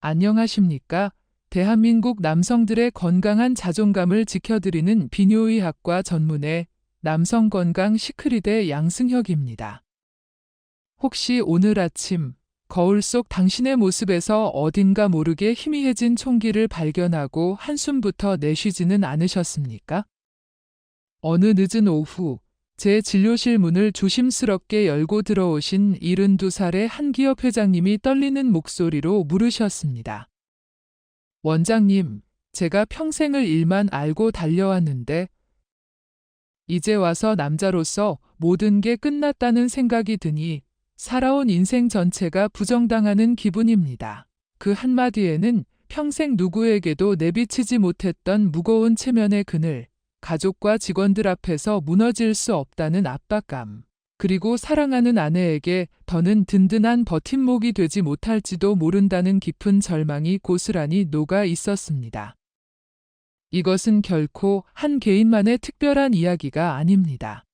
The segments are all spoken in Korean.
안녕하십니까? 대한민국 남성들의 건강한 자존감을 지켜드리는 비뇨의학과 전문의 남성건강 시크릿의 양승혁입니다. 혹시 오늘 아침 거울 속 당신의 모습에서 어딘가 모르게 희미해진 총기를 발견하고 한숨부터 내쉬지는 않으셨습니까? 어느 늦은 오후 제 진료실 문을 조심스럽게 열고 들어오신 72살의 한 기업 회장님이 떨리는 목소리로 물으셨습니다. 원장님, 제가 평생을 일만 알고 달려왔는데 이제 와서 남자로서 모든 게 끝났다는 생각이 드니 살아온 인생 전체가 부정당하는 기분입니다. 그 한마디에는 평생 누구에게도 내비치지 못했던 무거운 체면의 그늘, 가족과 직원들 앞에서 무너질 수 없다는 압박감, 그리고 사랑하는 아내에게 더는 든든한 버팀목이 되지 못할지도 모른다는 깊은 절망이 고스란히 녹아 있었습니다. 이것은 결코 한 개인만의 특별한 이야기가 아닙니다.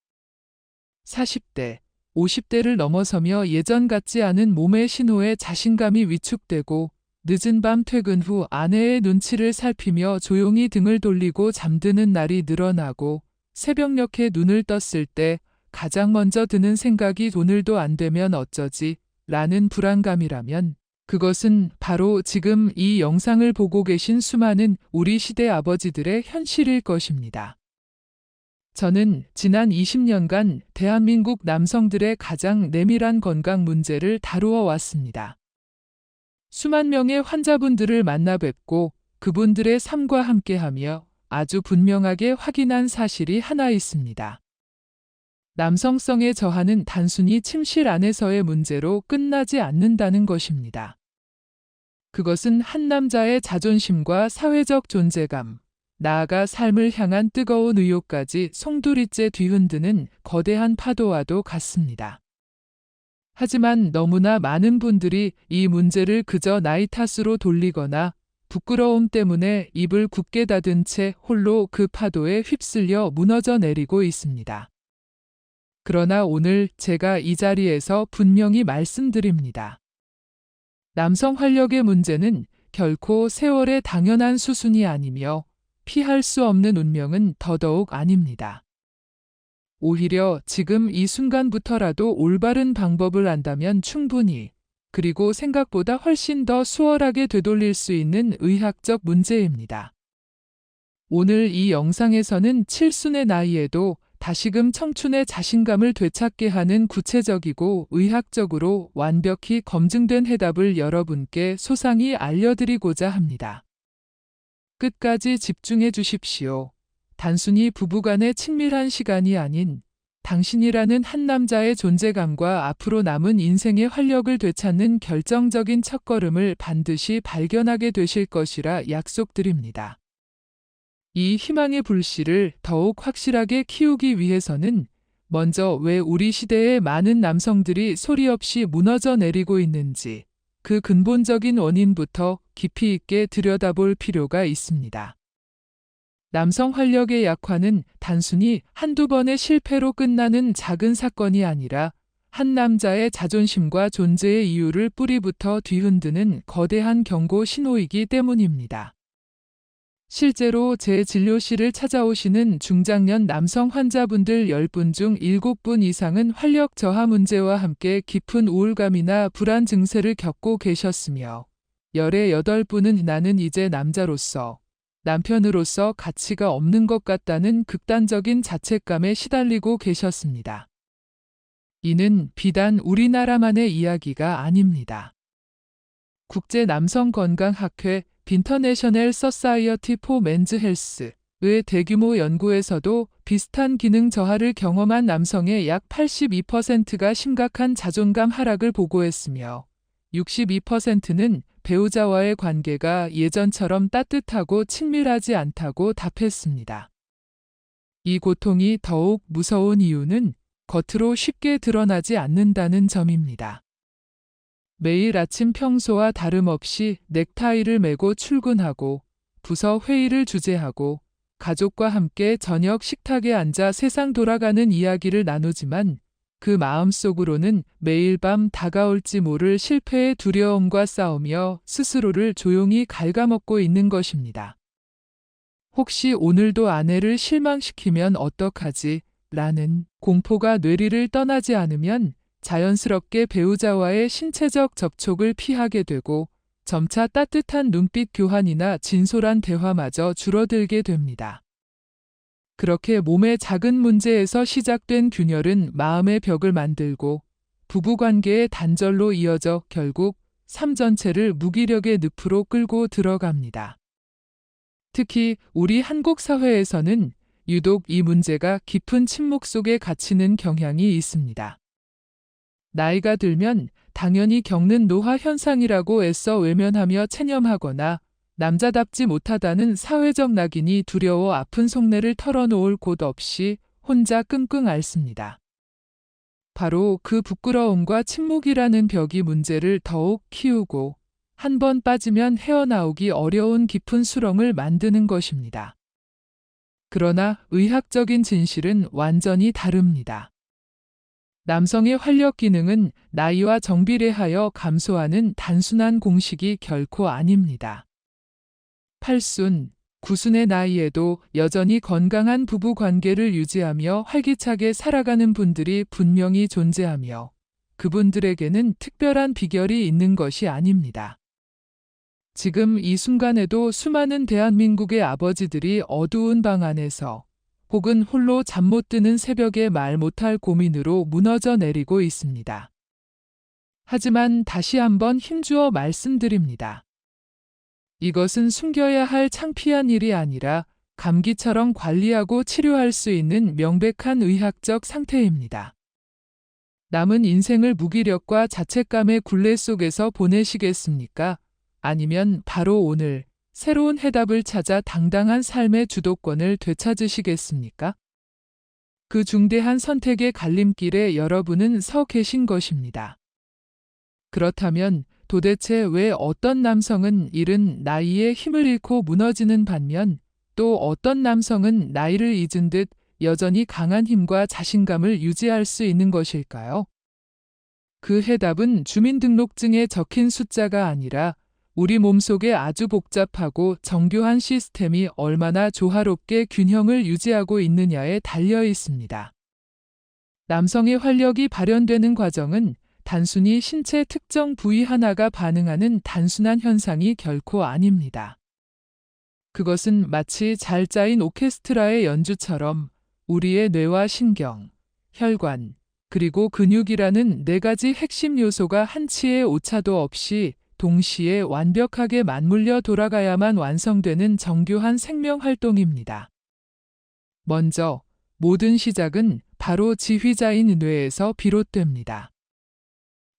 40대, 50대를 넘어서며 예전 같지 않은 몸의 신호에 자신감이 위축되고 늦은 밤 퇴근 후 아내의 눈치를 살피며 조용히 등을 돌리고 잠드는 날이 늘어나고 새벽녘에 눈을 떴을 때 가장 먼저 드는 생각이 오늘도 안 되면 어쩌지? 라는 불안감이라면 그것은 바로 지금 이 영상을 보고 계신 수많은 우리 시대 아버지들의 현실일 것입니다. 저는 지난 20년간 대한민국 남성들의 가장 내밀한 건강 문제를 다루어 왔습니다. 수만 명의 환자분들을 만나 뵙고 그분들의 삶과 함께하며 아주 분명하게 확인한 사실이 하나 있습니다. 남성성의 저하는 단순히 침실 안에서의 문제로 끝나지 않는다는 것입니다. 그것은 한 남자의 자존심과 사회적 존재감, 나아가 삶을 향한 뜨거운 의욕까지 송두리째 뒤흔드는 거대한 파도와도 같습니다. 하지만 너무나 많은 분들이 이 문제를 그저 나이 탓으로 돌리거나 부끄러움 때문에 입을 굳게 닫은 채 홀로 그 파도에 휩쓸려 무너져 내리고 있습니다. 그러나 오늘 제가 이 자리에서 분명히 말씀드립니다. 남성 활력의 문제는 결코 세월의 당연한 수순이 아니며 피할 수 없는 운명은 더더욱 아닙니다. 오히려 지금 이 순간부터라도 올바른 방법을 안다면 충분히, 그리고 생각보다 훨씬 더 수월하게 되돌릴 수 있는 의학적 문제입니다. 오늘 이 영상에서는 칠순의 나이에도 다시금 청춘의 자신감을 되찾게 하는 구체적이고 의학적으로 완벽히 검증된 해답을 여러분께 소상히 알려드리고자 합니다. 끝까지 집중해 주십시오. 단순히 부부간의 친밀한 시간이 아닌 당신이라는 한 남자의 존재감과 앞으로 남은 인생의 활력을 되찾는 결정적인 첫걸음을 반드시 발견하게 되실 것이라 약속드립니다. 이 희망의 불씨를 더욱 확실하게 키우기 위해서는 먼저 왜 우리 시대의 많은 남성들이 소리 없이 무너져 내리고 있는지 그 근본적인 원인부터 깊이 있게 들여다볼 필요가 있습니다. 남성 활력의 약화는 단순히 한두 번의 실패로 끝나는 작은 사건이 아니라 한 남자의 자존심과 존재의 이유를 뿌리부터 뒤흔드는 거대한 경고 신호이기 때문입니다. 실제로 제 진료실을 찾아오시는 중장년 남성 환자분들 10분 중 7분 이상은 활력 저하 문제와 함께 깊은 우울감이나 불안 증세를 겪고 계셨으며 18분은 나는 이제 남자로서, 남편으로서 가치가 없는 것 같다는 극단적인 자책감에 시달리고 계셨습니다. 이는 비단 우리나라만의 이야기가 아닙니다. 국제남성건강학회 인터내셔널 서사이어티 포 맨즈 헬스의 대규모 연구에서도 비슷한 기능 저하를 경험한 남성의 약 82%가 심각한 자존감 하락을 보고했으며 62%는 배우자와의 관계가 예전처럼 따뜻하고 친밀하지 않다고 답했습니다. 이 고통이 더욱 무서운 이유는 겉으로 쉽게 드러나지 않는다는 점입니다. 매일 아침 평소와 다름없이 넥타이를 매고 출근하고 부서 회의를 주재하고 가족과 함께 저녁 식탁에 앉아 세상 돌아가는 이야기를 나누지만 그 마음속으로는 매일 밤 다가올지 모를 실패의 두려움과 싸우며 스스로를 조용히 갉아먹고 있는 것입니다. 혹시 오늘도 아내를 실망시키면 어떡하지? 라는 공포가 뇌리를 떠나지 않으면 자연스럽게 배우자와의 신체적 접촉을 피하게 되고 점차 따뜻한 눈빛 교환이나 진솔한 대화마저 줄어들게 됩니다. 그렇게 몸의 작은 문제에서 시작된 균열은 마음의 벽을 만들고 부부관계의 단절로 이어져 결국 삶 전체를 무기력의 늪으로 끌고 들어갑니다. 특히 우리 한국 사회에서는 유독 이 문제가 깊은 침묵 속에 갇히는 경향이 있습니다. 나이가 들면 당연히 겪는 노화 현상이라고 애써 외면하며 체념하거나 남자답지 못하다는 사회적 낙인이 두려워 아픈 속내를 털어놓을 곳 없이 혼자 끙끙 앓습니다. 바로 그 부끄러움과 침묵이라는 벽이 문제를 더욱 키우고 한 번 빠지면 헤어나오기 어려운 깊은 수렁을 만드는 것입니다. 그러나 의학적인 진실은 완전히 다릅니다. 남성의 활력 기능은 나이와 정비례하여 감소하는 단순한 공식이 결코 아닙니다. 8순, 9순의 나이에도 여전히 건강한 부부 관계를 유지하며 활기차게 살아가는 분들이 분명히 존재하며 그분들에게는 특별한 비결이 있는 것이 아닙니다. 지금 이 순간에도 수많은 대한민국의 아버지들이 어두운 방 안에서 혹은 홀로 잠 못 드는 새벽에 말 못할 고민으로 무너져 내리고 있습니다. 하지만 다시 한번 힘주어 말씀드립니다. 이것은 숨겨야 할 창피한 일이 아니라 감기처럼 관리하고 치료할 수 있는 명백한 의학적 상태입니다. 남은 인생을 무기력과 자책감의 굴레 속에서 보내시겠습니까? 아니면 바로 오늘 새로운 해답을 찾아 당당한 삶의 주도권을 되찾으시겠습니까? 그 중대한 선택의 갈림길에 여러분은 서 계신 것입니다. 그렇다면 도대체 왜 어떤 남성은 이른 나이에 힘을 잃고 무너지는 반면 또 어떤 남성은 나이를 잊은 듯 여전히 강한 힘과 자신감을 유지할 수 있는 것일까요? 그 해답은 주민등록증에 적힌 숫자가 아니라 우리 몸속에 아주 복잡하고 정교한 시스템이 얼마나 조화롭게 균형을 유지하고 있느냐에 달려 있습니다. 남성의 활력이 발현되는 과정은 단순히 신체 특정 부위 하나가 반응하는 단순한 현상이 결코 아닙니다. 그것은 마치 잘 짜인 오케스트라의 연주처럼 우리의 뇌와 신경, 혈관, 그리고 근육이라는 4가지 핵심 요소가 한치의 오차도 없이 동시에 완벽하게 맞물려 돌아가야만 완성되는 정교한 생명 활동입니다. 먼저 모든 시작은 바로 지휘자인 뇌에서 비롯됩니다.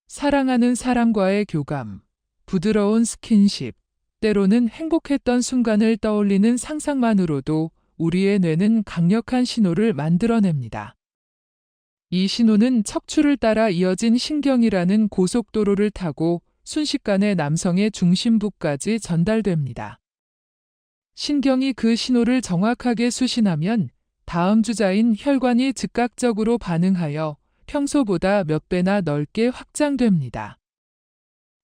사랑하는 사람과의 교감, 부드러운 스킨십, 때로는 행복했던 순간을 떠올리는 상상만으로도 우리의 뇌는 강력한 신호를 만들어냅니다. 이 신호는 척추를 따라 이어진 신경이라는 고속도로를 타고 순식간에 남성의 중심부까지 전달됩니다. 신경이 그 신호를 정확하게 수신하면 다음 주자인 혈관이 즉각적으로 반응하여 평소보다 몇 배나 넓게 확장됩니다.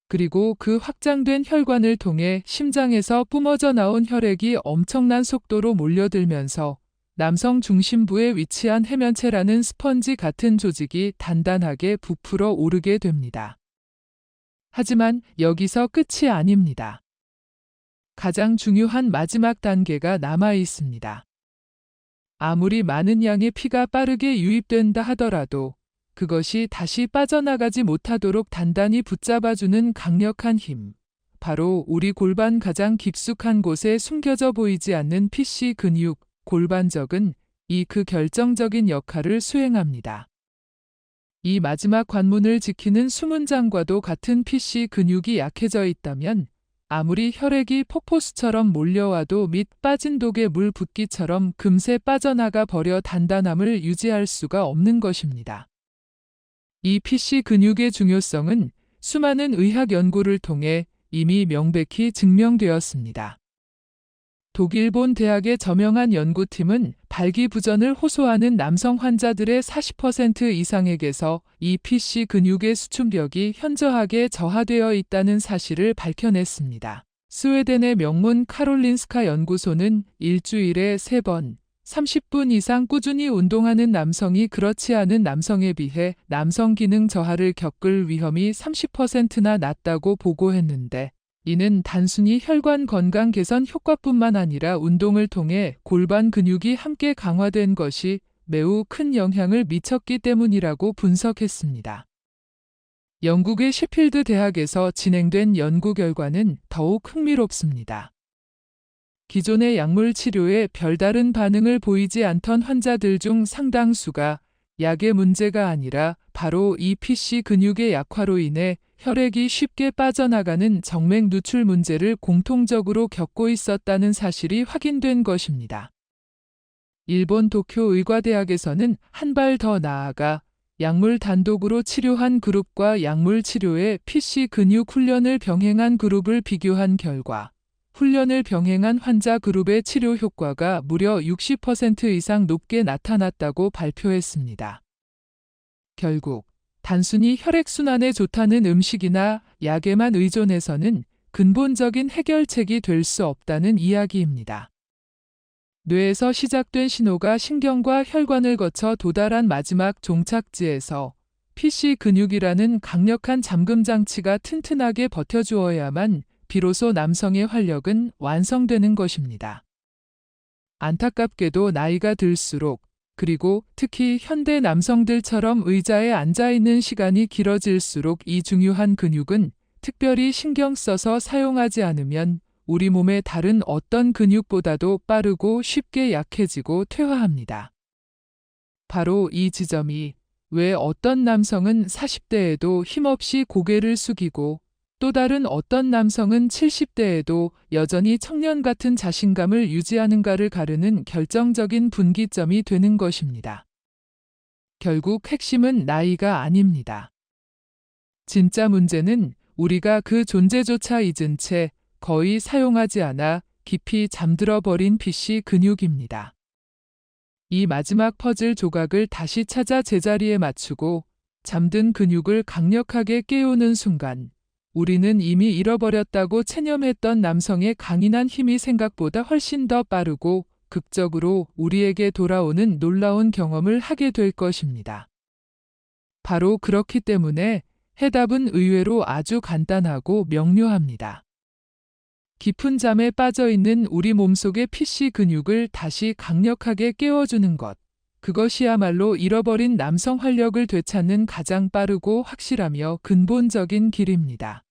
그리고 그 확장된 혈관을 통해 심장에서 뿜어져 나온 혈액이 엄청난 속도로 몰려들면서 남성 중심부에 위치한 해면체라는 스펀지 같은 조직이 단단하게 부풀어 오르게 됩니다. 하지만 여기서 끝이 아닙니다. 가장 중요한 마지막 단계가 남아 있습니다. 아무리 많은 양의 피가 빠르게 유입된다 하더라도 그것이 다시 빠져나가지 못하도록 단단히 붙잡아주는 강력한 힘, 바로 우리 골반 가장 깊숙한 곳에 숨겨져 보이지 않는 PC 근육, 골반적은 그 결정적인 역할을 수행합니다. 이 마지막 관문을 지키는 숨은 장과도 같은 PC 근육이 약해져 있다면 아무리 혈액이 폭포수처럼 몰려와도 밑 빠진 독에 물 붓기처럼 금세 빠져나가 버려 단단함을 유지할 수가 없는 것입니다. 이 PC 근육의 중요성은 수많은 의학 연구를 통해 이미 명백히 증명되었습니다. 독일본 대학의 저명한 연구팀은 발기부전을 호소하는 남성 환자들의 40% 이상에게서 이 PC 근육의 수축력이 현저하게 저하되어 있다는 사실을 밝혀냈습니다. 스웨덴의 명문 카롤린스카 연구소는 일주일에 3번, 30분 이상 꾸준히 운동하는 남성이 그렇지 않은 남성에 비해 남성 기능 저하를 겪을 위험이 30%나 낮다고 보고했는데, 이는 단순히 혈관 건강 개선 효과뿐만 아니라 운동을 통해 골반 근육이 함께 강화된 것이 매우 큰 영향을 미쳤기 때문이라고 분석했습니다. 영국의 셰필드 대학에서 진행된 연구 결과는 더욱 흥미롭습니다. 기존의 약물 치료에 별다른 반응을 보이지 않던 환자들 중 상당수가 약의 문제가 아니라 바로 이 PC 근육의 약화로 인해 혈액이 쉽게 빠져나가는 정맥 누출 문제를 공통적으로 겪고 있었다는 사실이 확인된 것입니다. 일본 도쿄 의과대학에서는 한 발 더 나아가 약물 단독으로 치료한 그룹과 약물 치료에 PC 근육 훈련을 병행한 그룹을 비교한 결과 훈련을 병행한 환자 그룹의 치료 효과가 무려 60% 이상 높게 나타났다고 발표했습니다. 결국 단순히 혈액순환에 좋다는 음식이나 약에만 의존해서는 근본적인 해결책이 될 수 없다는 이야기입니다. 뇌에서 시작된 신호가 신경과 혈관을 거쳐 도달한 마지막 종착지에서 PC 근육이라는 강력한 잠금 장치가 튼튼하게 버텨주어야만 비로소 남성의 활력은 완성되는 것입니다. 안타깝게도 나이가 들수록, 그리고 특히 현대 남성들처럼 의자에 앉아있는 시간이 길어질수록 이 중요한 근육은 특별히 신경 써서 사용하지 않으면 우리 몸의 다른 어떤 근육보다도 빠르고 쉽게 약해지고 퇴화합니다. 바로 이 지점이 왜 어떤 남성은 40대에도 힘없이 고개를 숙이고 또 다른 어떤 남성은 70대에도 여전히 청년 같은 자신감을 유지하는가를 가르는 결정적인 분기점이 되는 것입니다. 결국 핵심은 나이가 아닙니다. 진짜 문제는 우리가 그 존재조차 잊은 채 거의 사용하지 않아 깊이 잠들어 버린 PC 근육입니다. 이 마지막 퍼즐 조각을 다시 찾아 제자리에 맞추고 잠든 근육을 강력하게 깨우는 순간, 우리는 이미 잃어버렸다고 체념했던 남성의 강인한 힘이 생각보다 훨씬 더 빠르고 극적으로 우리에게 돌아오는 놀라운 경험을 하게 될 것입니다. 바로 그렇기 때문에 해답은 의외로 아주 간단하고 명료합니다. 깊은 잠에 빠져 있는 우리 몸속의 PC 근육을 다시 강력하게 깨워주는 것. 그것이야말로 잃어버린 남성 활력을 되찾는 가장 빠르고 확실하며 근본적인 길입니다.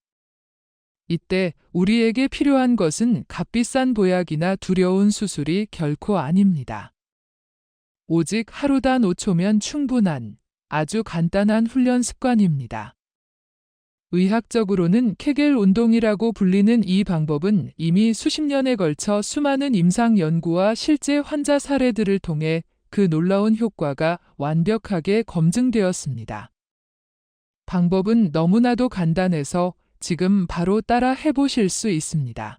이때 우리에게 필요한 것은 값비싼 보약이나 두려운 수술이 결코 아닙니다. 오직 하루단 5초면 충분한 아주 간단한 훈련 습관입니다. 의학적으로는 케겔 운동이라고 불리는 이 방법은 이미 수십 년에 걸쳐 수많은 임상 연구와 실제 환자 사례들을 통해 그 놀라운 효과가 완벽하게 검증되었습니다. 방법은 너무나도 간단해서 지금 바로 따라 해보실 수 있습니다.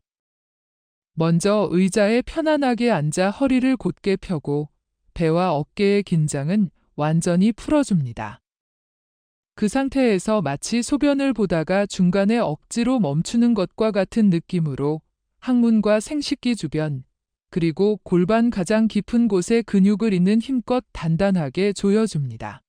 먼저 의자에 편안하게 앉아 허리를 곧게 펴고 배와 어깨의 긴장은 완전히 풀어줍니다. 그 상태에서 마치 소변을 보다가 중간에 억지로 멈추는 것과 같은 느낌으로 항문과 생식기 주변, 그리고 골반 가장 깊은 곳에 근육을 있는 힘껏 단단하게 조여줍니다.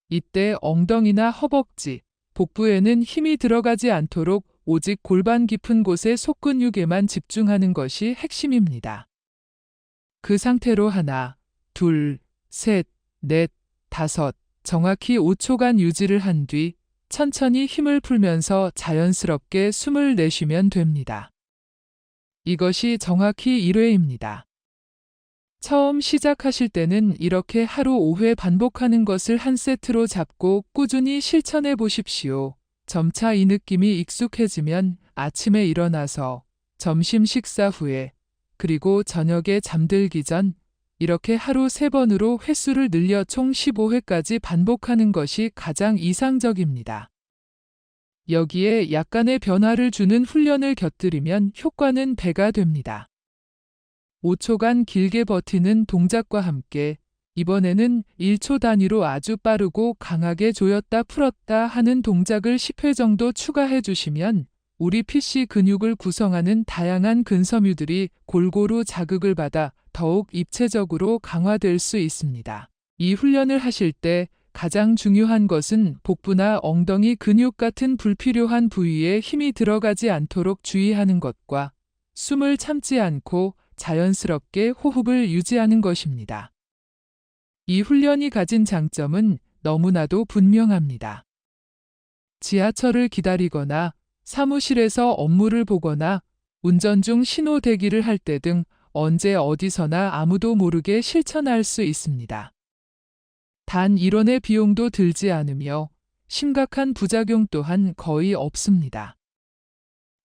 이때 엉덩이나 허벅지, 복부에는 힘이 들어가지 않도록 오직 골반 깊은 곳의 속근육에만 집중하는 것이 핵심입니다. 그 상태로 하나, 둘, 셋, 넷, 다섯, 정확히 5초간 유지를 한 뒤 천천히 힘을 풀면서 자연스럽게 숨을 내쉬면 됩니다. 이것이 정확히 1회입니다. 처음 시작하실 때는 이렇게 하루 5회 반복하는 것을 한 세트로 잡고 꾸준히 실천해 보십시오. 점차 이 느낌이 익숙해지면 아침에 일어나서, 점심 식사 후에, 그리고 저녁에 잠들기 전 이렇게 하루 3번으로 횟수를 늘려 총 15회까지 반복하는 것이 가장 이상적입니다. 여기에 약간의 변화를 주는 훈련을 곁들이면 효과는 배가 됩니다. 5초간 길게 버티는 동작과 함께 이번에는 1초 단위로 아주 빠르고 강하게 조였다 풀었다 하는 동작을 10회 정도 추가해 주시면 우리 PC 근육을 구성하는 다양한 근섬유들이 골고루 자극을 받아 더욱 입체적으로 강화될 수 있습니다. 이 훈련을 하실 때 가장 중요한 것은 복부나 엉덩이 근육 같은 불필요한 부위에 힘이 들어가지 않도록 주의하는 것과 숨을 참지 않고 자연스럽게 호흡을 유지하는 것입니다. 이 훈련이 가진 장점은 너무나도 분명합니다. 지하철을 기다리거나 사무실에서 업무를 보거나 운전 중 신호 대기를 할 때 등 언제 어디서나 아무도 모르게 실천할 수 있습니다. 단 이론의 비용도 들지 않으며 심각한 부작용 또한 거의 없습니다.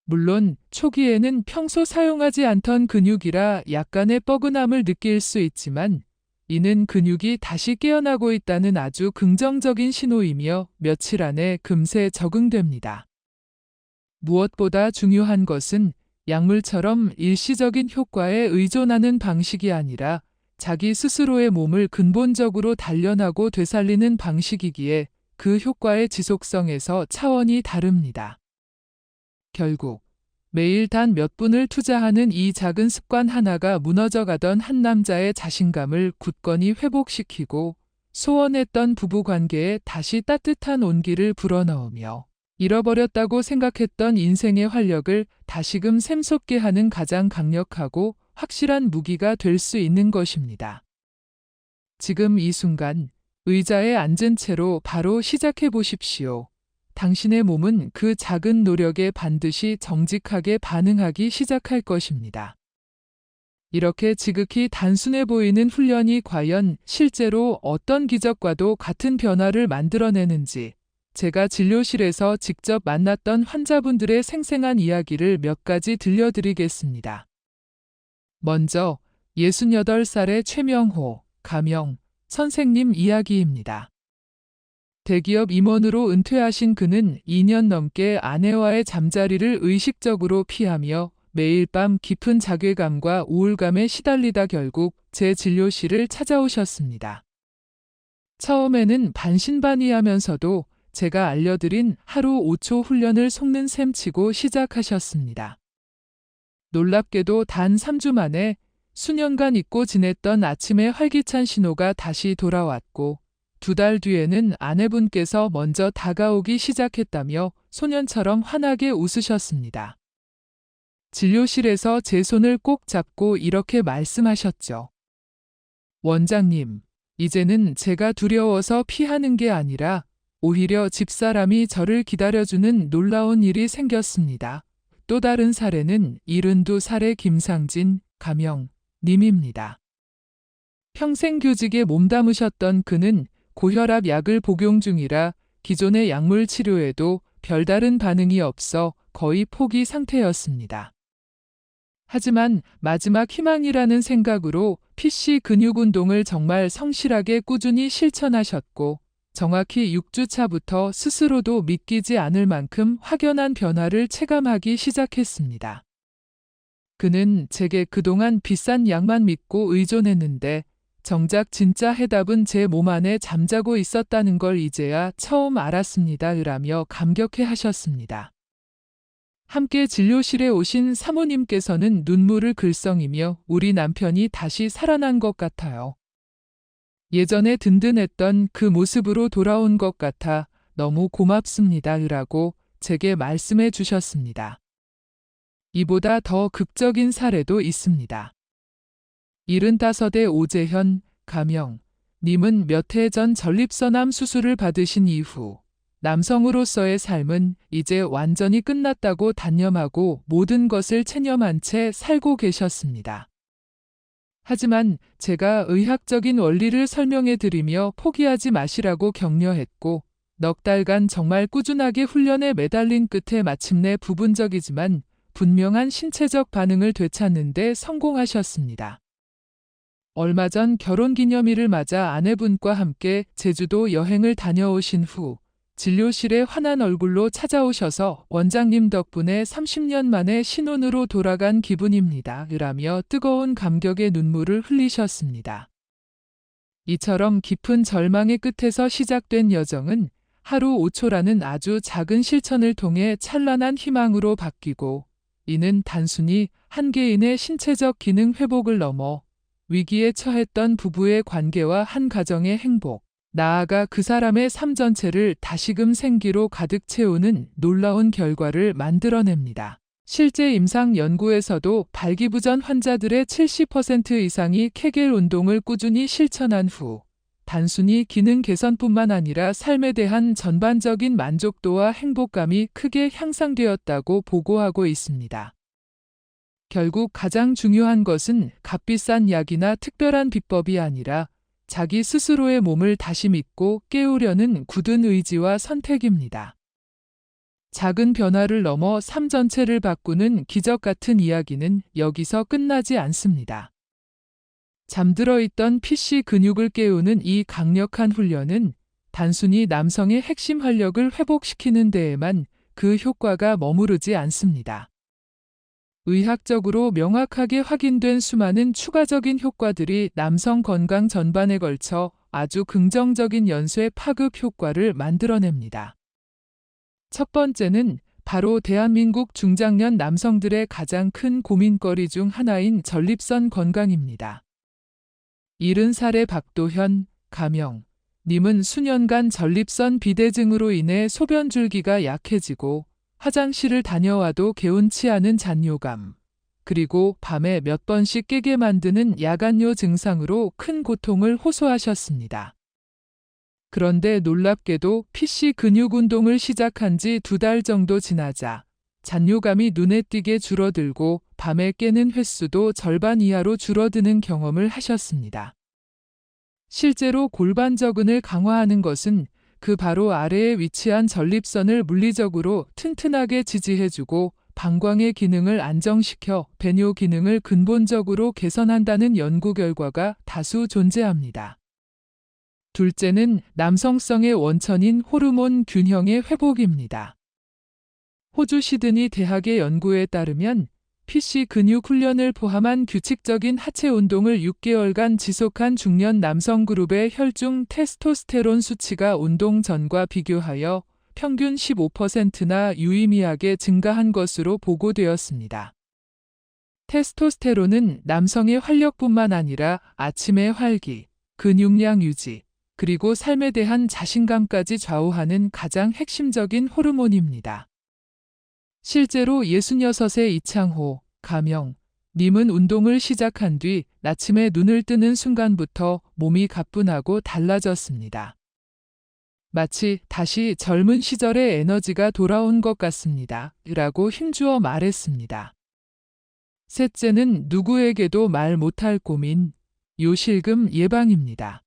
물론 초기에는 평소 사용하지 않던 근육이라 약간의 뻐근함을 느낄 수 있지만 이는 근육이 다시 깨어나고 있다는 아주 긍정적인 신호이며 며칠 안에 금세 적응됩니다. 무엇보다 중요한 것은 약물처럼 일시적인 효과에 의존하는 방식이 아니라 자기 스스로의 몸을 근본적으로 단련하고 되살리는 방식이기에 그 효과의 지속성에서 차원이 다릅니다. 결국 매일 단 몇 분을 투자하는 이 작은 습관 하나가 무너져가던 한 남자의 자신감을 굳건히 회복시키고 소원했던 부부관계에 다시 따뜻한 온기를 불어넣으며 잃어버렸다고 생각했던 인생의 활력을 다시금 샘솟게 하는 가장 강력하고 확실한 무기가 될 수 있는 것입니다. 지금 이 순간 의자에 앉은 채로 바로 시작해 보십시오. 당신의 몸은 그 작은 노력에 반드시 정직하게 반응하기 시작할 것입니다. 이렇게 지극히 단순해 보이는 훈련이 과연 실제로 어떤 기적과도 같은 변화를 만들어내는지 제가 진료실에서 직접 만났던 환자분들의 생생한 이야기를 몇 가지 들려드리겠습니다. 먼저 68살의 최명호, 가명, 선생님 이야기입니다. 대기업 임원으로 은퇴하신 그는 2년 넘게 아내와의 잠자리를 의식적으로 피하며 매일 밤 깊은 자괴감과 우울감에 시달리다 결국 제 진료실을 찾아오셨습니다. 처음에는 반신반의하면서도 제가 알려드린 하루 5초 훈련을 속는 셈 치고 시작하셨습니다. 놀랍게도 단 3주 만에 수년간 잊고 지냈던 아침의 활기찬 신호가 다시 돌아왔고 2달 뒤에는 아내분께서 먼저 다가오기 시작했다며 소년처럼 환하게 웃으셨습니다. 진료실에서 제 손을 꼭 잡고 이렇게 말씀하셨죠. 원장님, 이제는 제가 두려워서 피하는 게 아니라 오히려 집사람이 저를 기다려주는 놀라운 일이 생겼습니다. 또 다른 사례는 72살의 김상진, 가명, 님입니다. 평생 교직에 몸담으셨던 그는 고혈압 약을 복용 중이라 기존의 약물 치료에도 별다른 반응이 없어 거의 포기 상태였습니다. 하지만 마지막 희망이라는 생각으로 PC 근육 운동을 정말 성실하게 꾸준히 실천하셨고 정확히 6주 차부터 스스로도 믿기지 않을 만큼 확연한 변화를 체감하기 시작했습니다. 그는 제게 그동안 비싼 약만 믿고 의존했는데 정작 진짜 해답은 제 몸 안에 잠자고 있었다는 걸 이제야 처음 알았습니다. 라며 감격해 하셨습니다. 함께 진료실에 오신 사모님께서는 눈물을 글썽이며 우리 남편이 다시 살아난 것 같아요. 예전에 든든했던 그 모습으로 돌아온 것 같아 너무 고맙습니다. 라고 제게 말씀해 주셨습니다. 이보다 더 극적인 사례도 있습니다. 75의 오재현, 가명, 님은 몇 해 전 전립선암 수술을 받으신 이후 남성으로서의 삶은 이제 완전히 끝났다고 단념하고 모든 것을 체념한 채 살고 계셨습니다. 하지만 제가 의학적인 원리를 설명해 드리며 포기하지 마시라고 격려했고 넉 달간 정말 꾸준하게 훈련에 매달린 끝에 마침내 부분적이지만 분명한 신체적 반응을 되찾는 데 성공하셨습니다. 얼마 전 결혼기념일을 맞아 아내분과 함께 제주도 여행을 다녀오신 후 진료실에 환한 얼굴로 찾아오셔서 원장님 덕분에 30년 만에 신혼으로 돌아간 기분입니다. 라며 뜨거운 감격의 눈물을 흘리셨습니다. 이처럼 깊은 절망의 끝에서 시작된 여정은 하루 5초라는 아주 작은 실천을 통해 찬란한 희망으로 바뀌고, 이는 단순히 한 개인의 신체적 기능 회복을 넘어 위기에 처했던 부부의 관계와 한 가정의 행복, 나아가 그 사람의 삶 전체를 다시금 생기로 가득 채우는 놀라운 결과를 만들어냅니다. 실제 임상 연구에서도 발기부전 환자들의 70% 이상이 케겔 운동을 꾸준히 실천한 후 단순히 기능 개선뿐만 아니라 삶에 대한 전반적인 만족도와 행복감이 크게 향상되었다고 보고하고 있습니다. 결국 가장 중요한 것은 값비싼 약이나 특별한 비법이 아니라 자기 스스로의 몸을 다시 믿고 깨우려는 굳은 의지와 선택입니다. 작은 변화를 넘어 삶 전체를 바꾸는 기적 같은 이야기는 여기서 끝나지 않습니다. 잠들어 있던 PC 근육을 깨우는 이 강력한 훈련은 단순히 남성의 핵심 활력을 회복시키는 데에만 그 효과가 머무르지 않습니다. 의학적으로 명확하게 확인된 수많은 추가적인 효과들이 남성 건강 전반에 걸쳐 아주 긍정적인 연쇄 파급 효과를 만들어냅니다. 첫 번째는 바로 대한민국 중장년 남성들의 가장 큰 고민거리 중 하나인 전립선 건강입니다. 70살의 박도현, 가명, 님은 수년간 전립선 비대증으로 인해 소변줄기가 약해지고 화장실을 다녀와도 개운치 않은 잔뇨감, 그리고 밤에 몇 번씩 깨게 만드는 야간요 증상으로 큰 고통을 호소하셨습니다. 그런데 놀랍게도 PC 근육 운동을 시작한 지 2달 정도 지나자 잔뇨감이 눈에 띄게 줄어들고 밤에 깨는 횟수도 절반 이하로 줄어드는 경험을 하셨습니다. 실제로 골반저근을 강화하는 것은 그 바로 아래에 위치한 전립선을 물리적으로 튼튼하게 지지해주고 방광의 기능을 안정시켜 배뇨 기능을 근본적으로 개선한다는 연구 결과가 다수 존재합니다. 둘째는 남성성의 원천인 호르몬 균형의 회복입니다. 호주 시드니 대학의 연구에 따르면 PC 근육 훈련을 포함한 규칙적인 하체 운동을 6개월간 지속한 중년 남성 그룹의 혈중 테스토스테론 수치가 운동 전과 비교하여 평균 15%나 유의미하게 증가한 것으로 보고되었습니다. 테스토스테론은 남성의 활력뿐만 아니라 아침의 활기, 근육량 유지, 그리고 삶에 대한 자신감까지 좌우하는 가장 핵심적인 호르몬입니다. 실제로 66세 이창호, 가명, 님은 운동을 시작한 뒤 아침에 눈을 뜨는 순간부터 몸이 가뿐하고 달라졌습니다. 마치 다시 젊은 시절의 에너지가 돌아온 것 같습니다. 라고 힘주어 말했습니다. 셋째는 누구에게도 말 못할 고민, 요실금 예방입니다.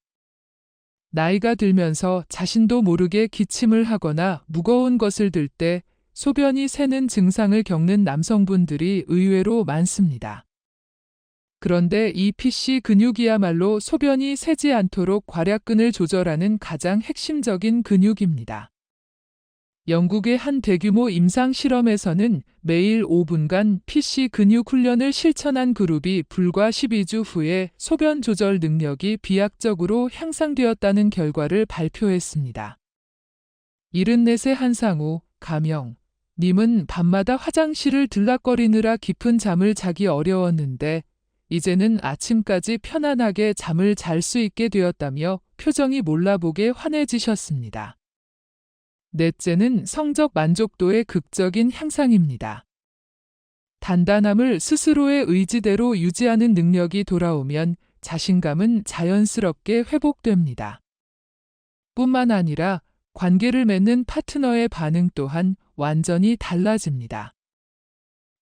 나이가 들면서 자신도 모르게 기침을 하거나 무거운 것을 들 때 소변이 새는 증상을 겪는 남성분들이 의외로 많습니다. 그런데 이 PC 근육이야말로 소변이 새지 않도록 괄약근을 조절하는 가장 핵심적인 근육입니다. 영국의 한 대규모 임상 실험에서는 매일 5분간 PC 근육 훈련을 실천한 그룹이 불과 12주 후에 소변 조절 능력이 비약적으로 향상되었다는 결과를 발표했습니다. 74세 한상우, 가명, 님은 밤마다 화장실을 들락거리느라 깊은 잠을 자기 어려웠는데 이제는 아침까지 편안하게 잠을 잘 수 있게 되었다며 표정이 몰라보게 환해지셨습니다. 넷째는 성적 만족도의 극적인 향상입니다. 단단함을 스스로의 의지대로 유지하는 능력이 돌아오면 자신감은 자연스럽게 회복됩니다. 뿐만 아니라 관계를 맺는 파트너의 반응 또한 완전히 달라집니다.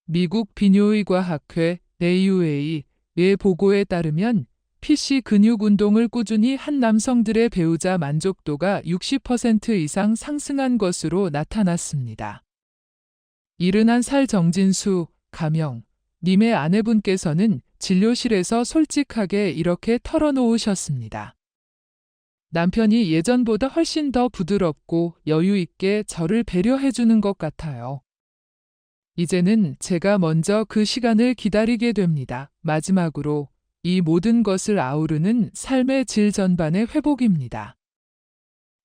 미국 비뇨의과학회 AUA의 보고에 따르면 PC 근육 운동을 꾸준히 한 남성들의 배우자 만족도가 60% 이상 상승한 것으로 나타났습니다. 71살 정진수, 가명, 님의 아내분께서는 진료실에서 솔직하게 이렇게 털어놓으셨습니다. 남편이 예전보다 훨씬 더 부드럽고 여유 있게 저를 배려해주는 것 같아요. 이제는 제가 먼저 그 시간을 기다리게 됩니다. 마지막으로 이 모든 것을 아우르는 삶의 질 전반의 회복입니다.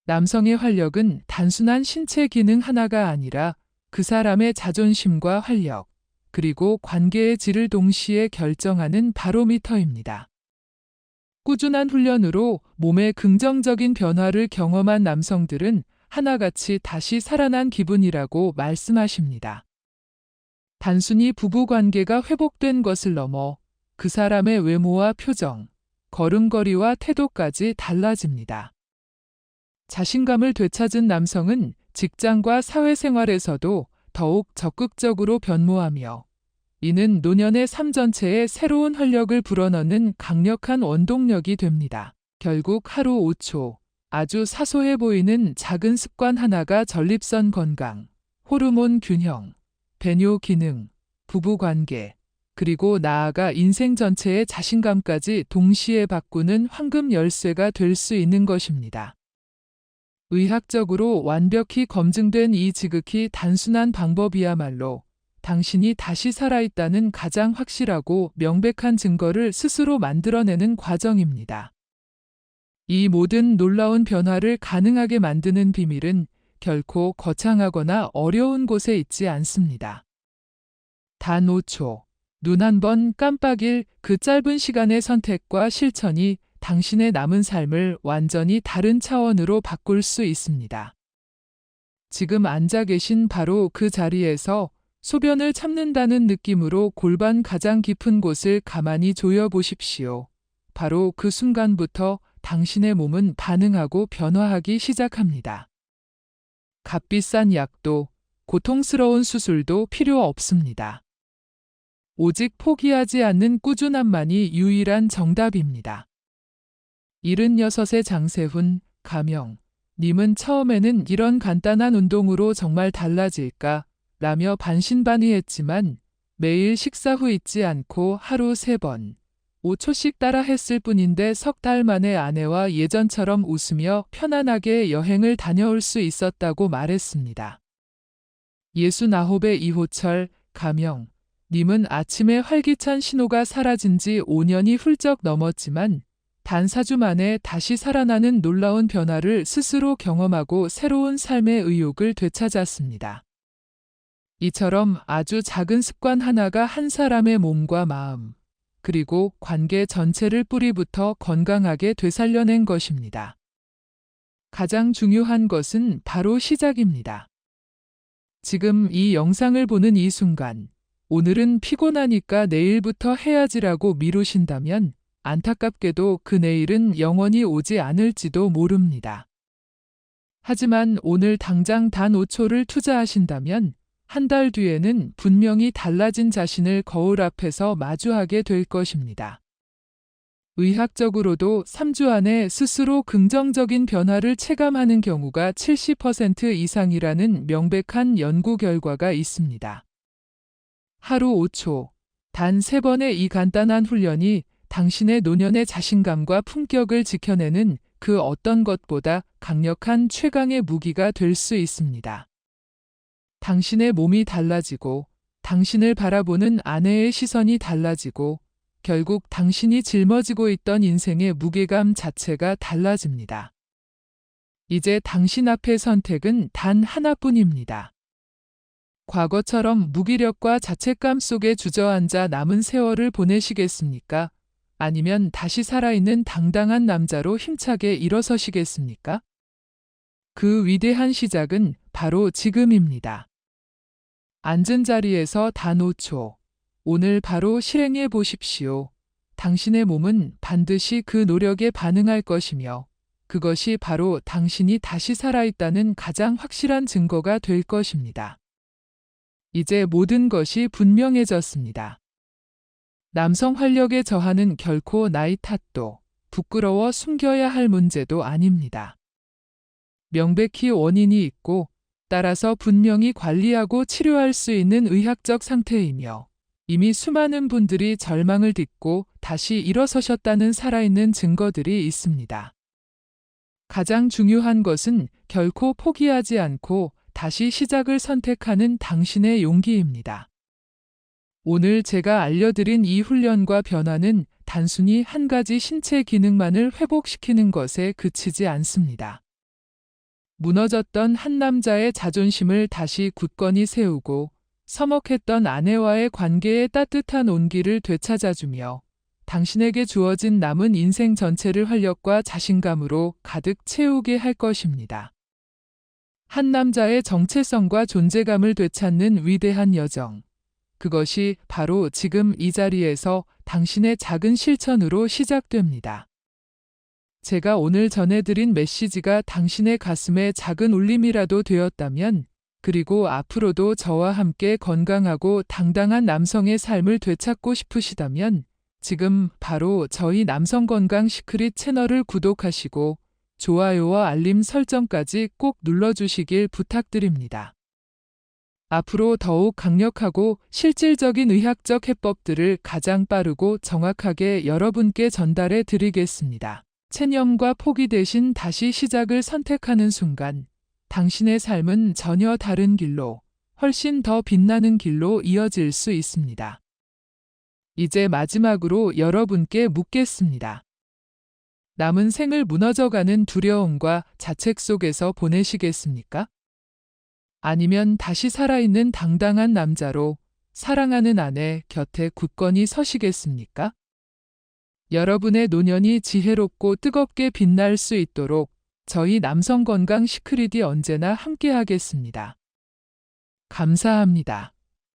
남성의 활력은 단순한 신체 기능 하나가 아니라 그 사람의 자존심과 활력, 그리고 관계의 질을 동시에 결정하는 바로미터입니다. 꾸준한 훈련으로 몸의 긍정적인 변화를 경험한 남성들은 하나같이 다시 살아난 기분이라고 말씀하십니다. 단순히 부부 관계가 회복된 것을 넘어 그 사람의 외모와 표정, 걸음걸이와 태도까지 달라집니다. 자신감을 되찾은 남성은 직장과 사회생활에서도 더욱 적극적으로 변모하며 이는 노년의 삶 전체에 새로운 활력을 불어넣는 강력한 원동력이 됩니다. 결국 하루 5초, 아주 사소해 보이는 작은 습관 하나가 전립선 건강, 호르몬 균형, 배뇨 기능, 부부 관계, 그리고 나아가 인생 전체의 자신감까지 동시에 바꾸는 황금 열쇠가 될 수 있는 것입니다. 의학적으로 완벽히 검증된 이 지극히 단순한 방법이야말로 당신이 다시 살아있다는 가장 확실하고 명백한 증거를 스스로 만들어내는 과정입니다. 이 모든 놀라운 변화를 가능하게 만드는 비밀은 결코 거창하거나 어려운 곳에 있지 않습니다. 단 5초, 눈 한 번 깜빡일 그 짧은 시간의 선택과 실천이 당신의 남은 삶을 완전히 다른 차원으로 바꿀 수 있습니다. 지금 앉아 계신 바로 그 자리에서 소변을 참는다는 느낌으로 골반 가장 깊은 곳을 가만히 조여 보십시오. 바로 그 순간부터 당신의 몸은 반응하고 변화하기 시작합니다. 값비싼 약도, 고통스러운 수술도 필요 없습니다. 오직 포기하지 않는 꾸준함만이 유일한 정답입니다. 76의 장세훈, 가명, 님은 처음에는 이런 간단한 운동으로 정말 달라질까? 라며 반신반의했지만 매일 식사 후 잊지 않고 하루 3번, 5초씩 따라 했을 뿐인데 석 달 만에 아내와 예전처럼 웃으며 편안하게 여행을 다녀올 수 있었다고 말했습니다. 69의 이호철, 가명, 님은 아침에 활기찬 신호가 사라진 지 5년이 훌쩍 넘었지만 단 4주 만에 다시 살아나는 놀라운 변화를 스스로 경험하고 새로운 삶의 의욕을 되찾았습니다. 이처럼 아주 작은 습관 하나가 한 사람의 몸과 마음, 그리고 관계 전체를 뿌리부터 건강하게 되살려낸 것입니다. 가장 중요한 것은 바로 시작입니다. 지금 이 영상을 보는 이 순간, 오늘은 피곤하니까 내일부터 해야지라고 미루신다면 안타깝게도 그 내일은 영원히 오지 않을지도 모릅니다. 하지만 오늘 당장 단 5초를 투자하신다면 한 달 뒤에는 분명히 달라진 자신을 거울 앞에서 마주하게 될 것입니다. 의학적으로도 3주 안에 스스로 긍정적인 변화를 체감하는 경우가 70% 이상이라는 명백한 연구 결과가 있습니다. 하루 5초, 단 3번의 이 간단한 훈련이 당신의 노년의 자신감과 품격을 지켜내는 그 어떤 것보다 강력한 최강의 무기가 될 수 있습니다. 당신의 몸이 달라지고 당신을 바라보는 아내의 시선이 달라지고 결국 당신이 짊어지고 있던 인생의 무게감 자체가 달라집니다. 이제 당신 앞의 선택은 단 하나뿐입니다. 과거처럼 무기력과 자책감 속에 주저앉아 남은 세월을 보내시겠습니까? 아니면 다시 살아있는 당당한 남자로 힘차게 일어서시겠습니까? 그 위대한 시작은 바로 지금입니다. 앉은 자리에서 단 5초, 오늘 바로 실행해 보십시오. 당신의 몸은 반드시 그 노력에 반응할 것이며 그것이 바로 당신이 다시 살아있다는 가장 확실한 증거가 될 것입니다. 이제 모든 것이 분명해졌습니다. 남성 활력의 저하는 결코 나이 탓도 부끄러워 숨겨야 할 문제도 아닙니다. 명백히 원인이 있고 따라서 분명히 관리하고 치료할 수 있는 의학적 상태이며 이미 수많은 분들이 절망을 딛고 다시 일어서셨다는 살아있는 증거들이 있습니다. 가장 중요한 것은 결코 포기하지 않고 다시 시작을 선택하는 당신의 용기입니다. 오늘 제가 알려드린 이 훈련과 변화는 단순히 한 가지 신체 기능만을 회복시키는 것에 그치지 않습니다. 무너졌던 한 남자의 자존심을 다시 굳건히 세우고 서먹했던 아내와의 관계의 따뜻한 온기를 되찾아주며 당신에게 주어진 남은 인생 전체를 활력과 자신감으로 가득 채우게 할 것입니다. 한 남자의 정체성과 존재감을 되찾는 위대한 여정. 그것이 바로 지금 이 자리에서 당신의 작은 실천으로 시작됩니다. 제가 오늘 전해드린 메시지가 당신의 가슴에 작은 울림이라도 되었다면, 그리고 앞으로도 저와 함께 건강하고 당당한 남성의 삶을 되찾고 싶으시다면, 지금 바로 저희 남성건강 시크릿 채널을 구독하시고 좋아요와 알림 설정까지 꼭 눌러주시길 부탁드립니다. 앞으로 더욱 강력하고 실질적인 의학적 해법들을 가장 빠르고 정확하게 여러분께 전달해 드리겠습니다. 체념과 포기 대신 다시 시작을 선택하는 순간, 당신의 삶은 전혀 다른 길로, 훨씬 더 빛나는 길로 이어질 수 있습니다. 이제 마지막으로 여러분께 묻겠습니다. 남은 생을 무너져가는 두려움과 자책 속에서 보내시겠습니까? 아니면 다시 살아있는 당당한 남자로 사랑하는 아내 곁에 굳건히 서시겠습니까? 여러분의 노년이 지혜롭고 뜨겁게 빛날 수 있도록 저희 남성건강 시크릿이 언제나 함께하겠습니다. 감사합니다.